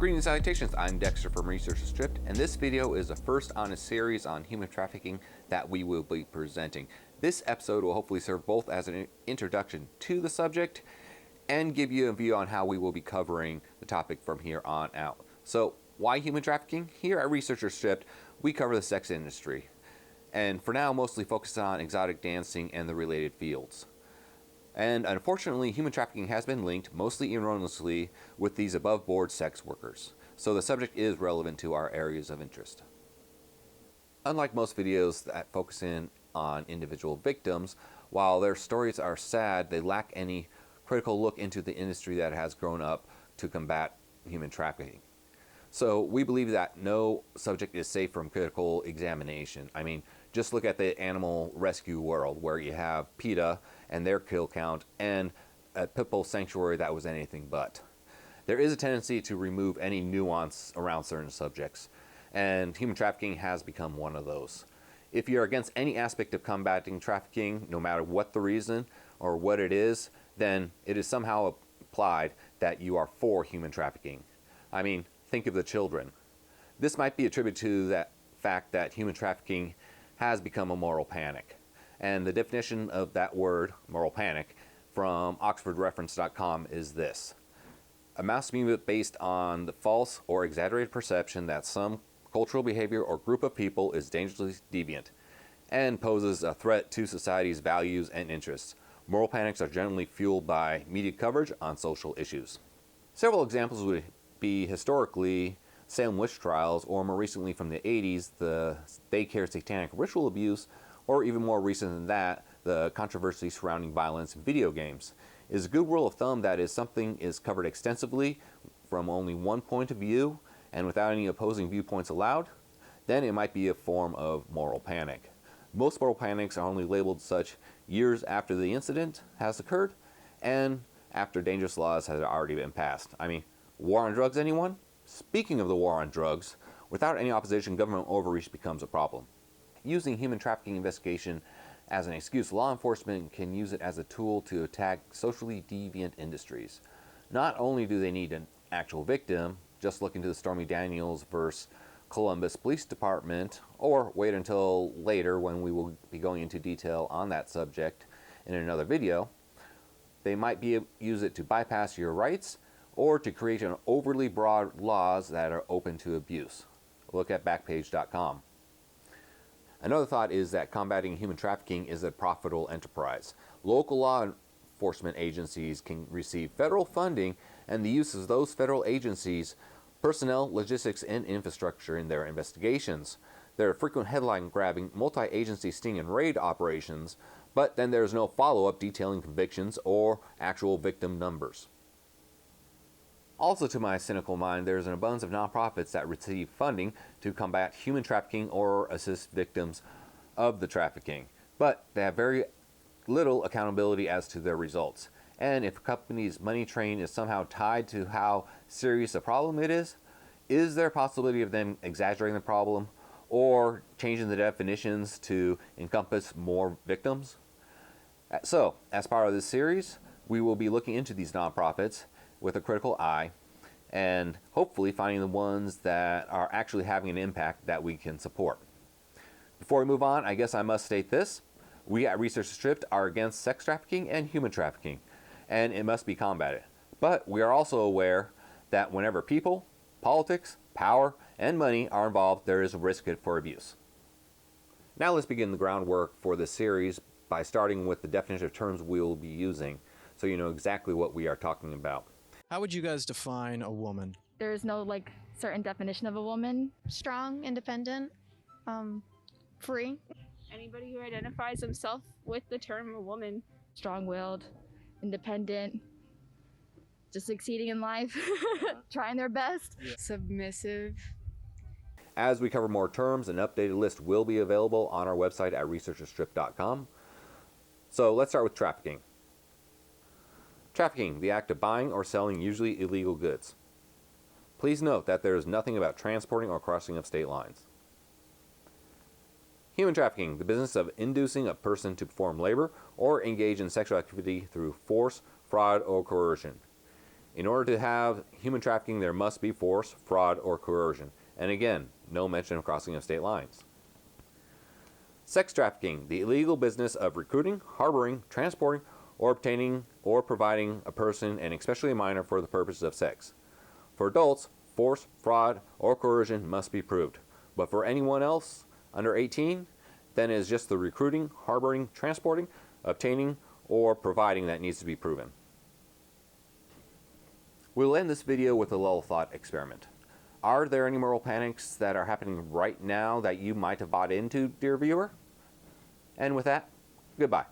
Greetings and salutations, I'm Dexter from Research Stripped, and this video is the first on a series on human trafficking that we will be presenting. This episode will hopefully serve both as an introduction to the subject and give you a view on how we will be covering the topic from here on out. So, why human trafficking? Here at Researcher Stripped, we cover the sex industry, and for now mostly focused on exotic dancing and the related fields. And unfortunately, human trafficking has been linked, mostly erroneously, with these above-board sex workers. So the subject is relevant to our areas of interest. Unlike most videos that focus in on individual victims, while their stories are sad, they lack any critical look into the industry that has grown up to combat human trafficking. So we believe that no subject is safe from critical examination. I mean, just look at the animal rescue world where you have PETA and their kill count and a pitbull sanctuary that was anything but. There is a tendency to remove any nuance around certain subjects, and human trafficking has become one of those. If you're against any aspect of combating trafficking, no matter what the reason or what it is, then it is somehow implied that you are for human trafficking. I mean, think of the children. This might be attributed to that fact that human trafficking has become a moral panic. And the definition of that word, moral panic, from oxfordreference.com is this: a mass movement based on the false or exaggerated perception that some cultural behavior or group of people is dangerously deviant and poses a threat to society's values and interests. Moral panics are generally fueled by media coverage on social issues. Several examples would be historically Salem witch trials, or more recently from the 80s, the daycare satanic ritual abuse, or even more recent than that, the controversy surrounding violence in video games. It is a good rule of thumb that if something is covered extensively from only one point of view and without any opposing viewpoints allowed, then it might be a form of moral panic. Most moral panics are only labeled such years after the incident has occurred and after dangerous laws have already been passed. I mean, war on drugs, anyone? Speaking of the war on drugs, without any opposition, government overreach becomes a problem. Using human trafficking investigation as an excuse, law enforcement can use it as a tool to attack socially deviant industries. Not only do they need an actual victim, just look into the Stormy Daniels versus Columbus Police Department, or wait until later when we will be going into detail on that subject in another video. They might use it to bypass your rights or to create an overly broad laws that are open to abuse. Look at Backpage.com. Another thought is that combating human trafficking is a profitable enterprise. Local law enforcement agencies can receive federal funding, and the use of those federal agencies' personnel, logistics, and infrastructure in their investigations. There are frequent headline-grabbing multi-agency sting and raid operations, but then there is no follow-up detailing convictions or actual victim numbers. Also, to my cynical mind, there is an abundance of nonprofits that receive funding to combat human trafficking or assist victims of the trafficking, but they have very little accountability as to their results. And if a company's money train is somehow tied to how serious a problem it is there a possibility of them exaggerating the problem or changing the definitions to encompass more victims? So, as part of this series, we will be looking into these nonprofits with a critical eye and hopefully finding the ones that are actually having an impact that we can support. Before we move on, I guess I must state this: we at Research Stripped are against sex trafficking and human trafficking, and it must be combated. But we are also aware that whenever people, politics, power, and money are involved, there is a risk for abuse. Now let's begin the groundwork for this series by starting with the definition of terms we will be using, so you know exactly what we are talking about. How would you guys define a woman? There is no certain definition of a woman. Strong, independent, free. Anybody who identifies himself with the term a woman. Strong-willed, independent, just succeeding in life, trying their best. Submissive. As we cover more terms, an updated list will be available on our website at researcherstrip.com. So let's start with trafficking. Trafficking, the act of buying or selling usually illegal goods. Please note that there is nothing about transporting or crossing of state lines. Human trafficking, the business of inducing a person to perform labor or engage in sexual activity through force, fraud, or coercion. In order to have human trafficking, there must be force, fraud, or coercion. And again, no mention of crossing of state lines. Sex trafficking, the illegal business of recruiting, harboring, transporting, or obtaining or providing a person, and especially a minor, for the purposes of sex. For adults, force, fraud, or coercion must be proved. But for anyone else under 18, then it is just the recruiting, harboring, transporting, obtaining, or providing that needs to be proven. We'll end this video with a little thought experiment. Are there any moral panics that are happening right now that you might have bought into, dear viewer? And with that, goodbye.